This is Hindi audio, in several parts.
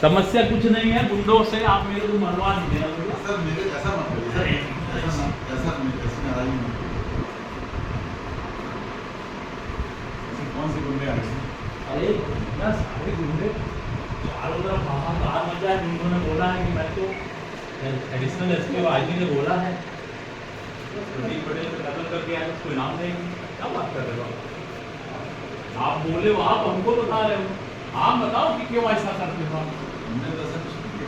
समस्या कुछ नहीं है, गुंडों से आप मेरे को मरवा नहीं देना। सर मेरे ऐसा मत करिए, ऐसा नाराज मत करिए। ऐसे कौन से गुंडे आ रहे हैं? अरे ना सारे गुंडे चारों तरफ हाहाकार मचा है। उन्होंने बोला है कि मैं तो एडिशनल एसपी आईजी ने बोला है प्रदीप पटेल से कत्ल करके आए, उसको इनाम देंगे। क्या बात कर रहे हो आप? बोले हो, आप हमको बता रहे हो, आप बताओ कि क्यों ऐसा करते हो आप? हमने तो ऐसा कुछ नहीं किया।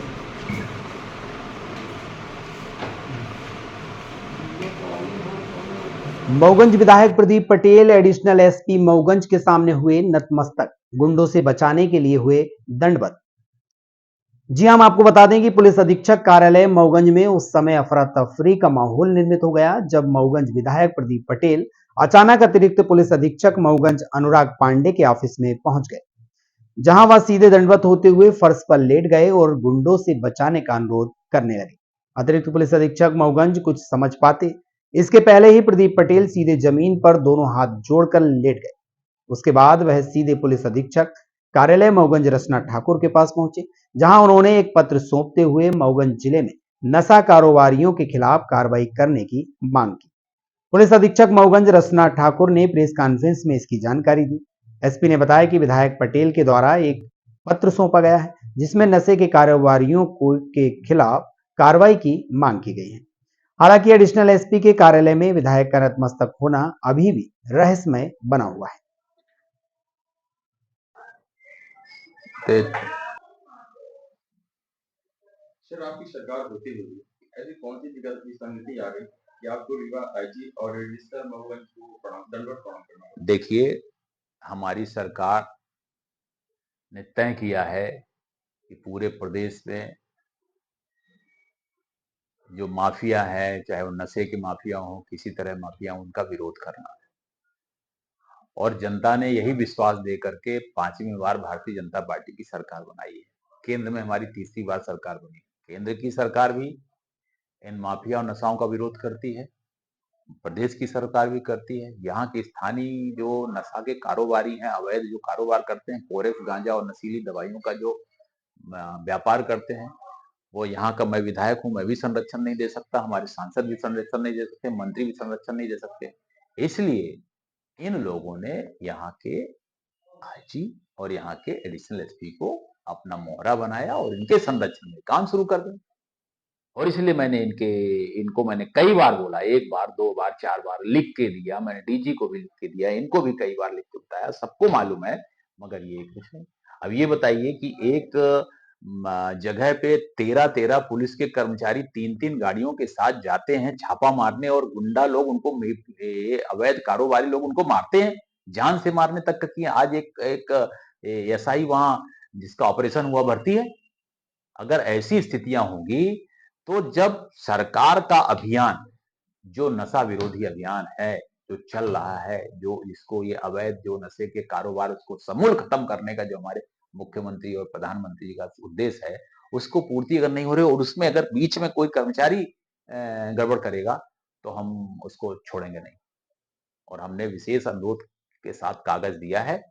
मऊगंज विधायक प्रदीप पटेल एडिशनल एसपी मऊगंज के सामने हुए नतमस्तक, गुंडों से बचाने के लिए हुए दंडवत। जी हम आपको बता दें कि पुलिस अधीक्षक कार्यालय मऊगंज में उस समय अफरा तफरी का माहौल निर्मित हो गया जब मऊगंज विधायक प्रदीप पटेल अचानक अतिरिक्त पुलिस अधीक्षक मऊगंज अनुराग पांडे के ऑफिस में पहुंच गए, जहां वह सीधे दंडवत होते हुए फर्श पर लेट गए और गुंडों से बचाने का अनुरोध करने लगे। अतिरिक्त पुलिस अधीक्षक मऊगंज कुछ समझ पाते इसके पहले ही प्रदीप पटेल सीधे जमीन पर दोनों हाथ जोड़कर लेट गए। उसके बाद वह सीधे पुलिस अधीक्षक कार्यालय मऊगंज रचना ठाकुर के पास पहुंचे, जहां उन्होंने एक पत्र सौंपते हुए मऊगंज जिले में नशा कारोबारियों के खिलाफ कार्रवाई करने की मांग की। पुलिस अधीक्षक मऊगंज रचना ठाकुर ने प्रेस कॉन्फ्रेंस में इसकी जानकारी दी। एसपी ने बताया कि विधायक पटेल के द्वारा एक पत्र सौंपा गया है जिसमें नशे के कारोबारियों के खिलाफ कार्रवाई की मांग की गई है। हालांकि एडिशनल एसपी के कार्यालय में विधायक का नतमस्तक होना अभी भी रहस्यमय बना हुआ है। सर आपकी सरकार होते हुए ऐसी कौन सी विसंगति आ गई कि आपको रीवा आईजी और रजिस्टर मऊगंज को दंडवत प्रणाम करना पड़ा? देखिए, हमारी सरकार ने तय किया है कि पूरे प्रदेश में जो माफिया है, चाहे वो नशे के माफिया हो, किसी तरह माफिया हो, उनका विरोध करना है। और जनता ने यही विश्वास दे करके 5वीं बार भारतीय जनता पार्टी की सरकार बनाई है। केंद्र में हमारी 3री बार सरकार बनी। केंद्र की सरकार भी इन माफिया और नशाओं का विरोध करती है, प्रदेश की सरकार भी करती है। यहाँ के स्थानीय जो नशा के कारोबारी हैं, अवैध जो कारोबार करते हैं, कोरेक्स, गांजा और नशीली दवाइयों का जो व्यापार करते हैं, वो यहाँ का, मैं विधायक हूँ, मैं भी संरक्षण नहीं दे सकता, हमारे सांसद भी संरक्षण नहीं दे सकते, मंत्री भी संरक्षण नहीं दे सकते। इसलिए इन लोगों ने यहाँ के आईजी और यहाँ के एडिशनल एसपी को अपना मोहरा बनाया और इनके संरक्षण में काम शुरू कर दिया। और इसलिए मैंने इनको मैंने कई बार बोला, 1 बार, 2 बार, 4 बार लिख के दिया, मैंने डीजी को भी लिख के दिया, इनको भी कई बार लिख के बताया, सबको मालूम है, मगर ये कुछ नहीं। अब ये बताइए कि एक जगह पे 13-13 पुलिस के कर्मचारी 3-3 गाड़ियों के साथ जाते हैं छापा मारने और गुंडा लोग उनको, अवैध कारोबारी लोग उनको मारते हैं, जान से मारने तक का किया। आज एक एसआई वहां जिसका ऑपरेशन हुआ भर्ती है। अगर ऐसी स्थितियां होंगी तो जब सरकार का अभियान, जो नशा विरोधी अभियान है, जो चल रहा है, जो इसको, ये अवैध जो नशे के कारोबार, उसको समूल खत्म करने का जो हमारे मुख्यमंत्री और प्रधानमंत्री का उद्देश्य है, उसको पूर्ति अगर नहीं हो रही और उसमें अगर बीच में कोई कर्मचारी गड़बड़ करेगा तो हम उसको छोड़ेंगे नहीं। और हमने विशेष अनुरोध के साथ कागज दिया है,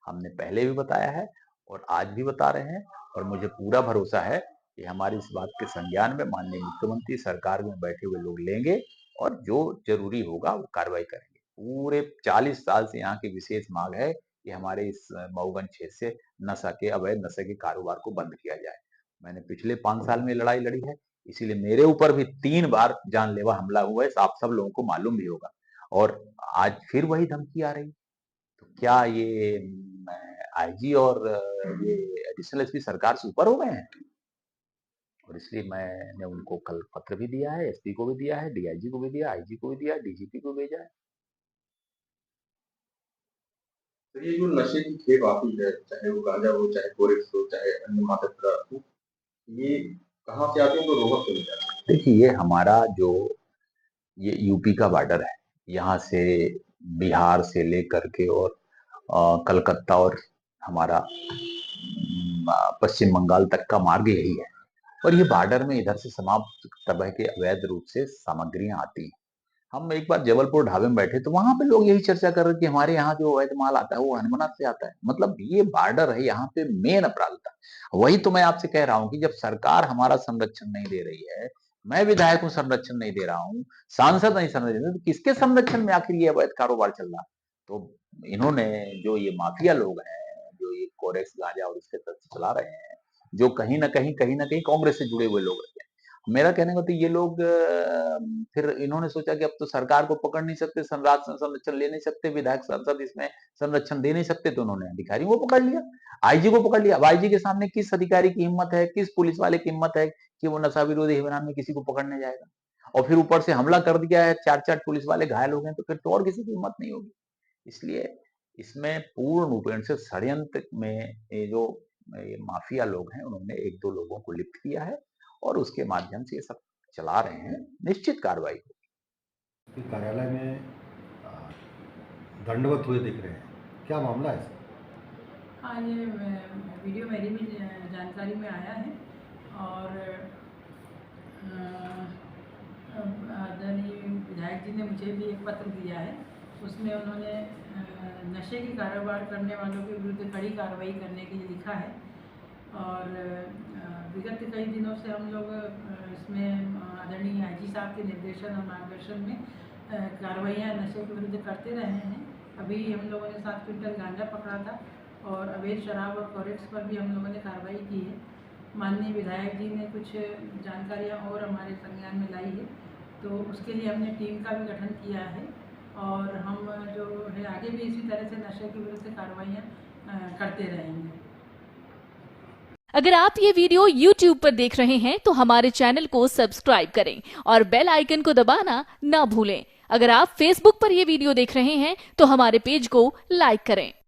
हमने पहले भी बताया है और आज भी बता रहे हैं। और मुझे पूरा भरोसा है कि हमारी इस बात के संज्ञान में माननीय मुख्यमंत्री, सरकार में बैठे हुए लोग लेंगे और जो जरूरी होगा वो कार्रवाई करेंगे। पूरे 40 साल से यहाँ की विशेष मांग है कि हमारे इस मऊगंज क्षेत्र से नशा के, अवैध नशे के कारोबार को बंद किया जाए। मैंने पिछले 5 साल में लड़ाई लड़ी है, इसीलिए मेरे ऊपर भी 3 बार जानलेवा हमला हुआ है, आप सब लोगों को मालूम भी होगा। और आज फिर वही धमकी आ रही। तो क्या ये आईजी और ये एडिशनल एसपी सरकार से ऊपर हो गए हैं? और इसलिए मैंने उनको कल पत्र भी दिया है, एसपी को भी दिया है, डीआईजी को भी दिया, आईजी को भी दिया, डीजीपी को भेजा है। तो ये जो नशे की खेप आती है, चाहे वो गांजा हो, चाहे कोरेक्स हो, चाहे अन्य मादक पदार्थ हो, ये कहाँ से आती है, तो रोहत से जाती है? देखिए, ये हमारा जो ये यूपी का बॉर्डर है, यहाँ से बिहार से लेकर के और कलकत्ता और हमारा पश्चिम बंगाल तक का मार्ग यही है। और ये बॉर्डर में इधर से समाप्त तरह के अवैध रूप से सामग्रियां आती हैं। हम एक बार जबलपुर ढाबे में बैठे तो वहां पे लोग यही चर्चा कर रहे थे कि हमारे यहाँ जो अवैध माल आता है वो हनुमानगढ़ से आता है। मतलब ये बॉर्डर है, यहाँ पे मेन अपराधता। वही तो मैं आपसे कह रहा हूँ कि जब सरकार हमारा संरक्षण नहीं दे रही है, मैं विधायक हूँ संरक्षण नहीं दे रहा हूँ, सांसद नहीं संरक्षण दे रहे, तो किसके संरक्षण में आखिर ये अवैध कारोबार चल रहा है? तो इन्होंने जो ये माफिया लोग हैं, जो ये कोरेक्स गांजा और इसके तत्व चला रहे हैं, जो कहीं ना कहीं कांग्रेस से जुड़े हुए लोग रहते हैं। मेरा कहने का तो ये लोग फिर इन्होंने सोचा कि अब तो सरकार को पकड़ नहीं सकते, संरक्षण ले नहीं सकते, विधायक सांसद इसमें संरक्षण दे नहीं सकते, तो उन्होंने अधिकारियों को पकड़ लिया, आईजी को पकड़ लिया। अब आईजी के सामने किस अधिकारी की हिम्मत है, किस पुलिस वाले की हिम्मत है कि वो नशा विरोधी अभियान में किसी को पकड़ने जाएगा? और फिर ऊपर से हमला कर दिया है, 4 पुलिस वाले घायल हो गए, तो फिर तो और किसी की हिम्मत नहीं होगी। इसलिए इसमें पूर्ण रूपेण से षड्यंत्र में ये माफिया लोग हैं, उन्होंने 1-2 लोगों को लिप्त किया है और उसके माध्यम से ये सब चला रहे हैं। निश्चित कार्रवाई होगी। कि कार्यालय में दंडवत हुए दिख रहे हैं, क्या मामला है सर? हाँ, ये वीडियो मेरी भी जानकारी में आया है और आदरणीय विधायक जी ने मुझे भी एक पत्र दिया है। उसमें उन्होंने नशे की कारोबार करने वालों के विरुद्ध कड़ी कार्रवाई करने के लिए लिखा है और विगत कई दिनों से हम लोग इसमें आदरणीय आईजी साहब के निर्देशन और मार्गदर्शन में कार्रवाइयाँ नशे के विरुद्ध करते रहे हैं। अभी हम लोगों ने 7 क्विंटल गांजा पकड़ा था और अवैध शराब और कोरेक्स पर भी हम लोगों ने कार्रवाई की है। माननीय विधायक जी ने कुछ जानकारियाँ और हमारे संज्ञान में लाई है, तो उसके लिए हमने टीम का भी गठन किया है और हम जो है आगे भी इसी तरह से नशे के विरुद्ध कार्रवाइयाँ करते रहेंगे। अगर आप ये वीडियो YouTube पर देख रहे हैं तो हमारे चैनल को सब्सक्राइब करें और बेल आइकन को दबाना ना भूलें। अगर आप Facebook पर ये वीडियो देख रहे हैं तो हमारे पेज को लाइक करें।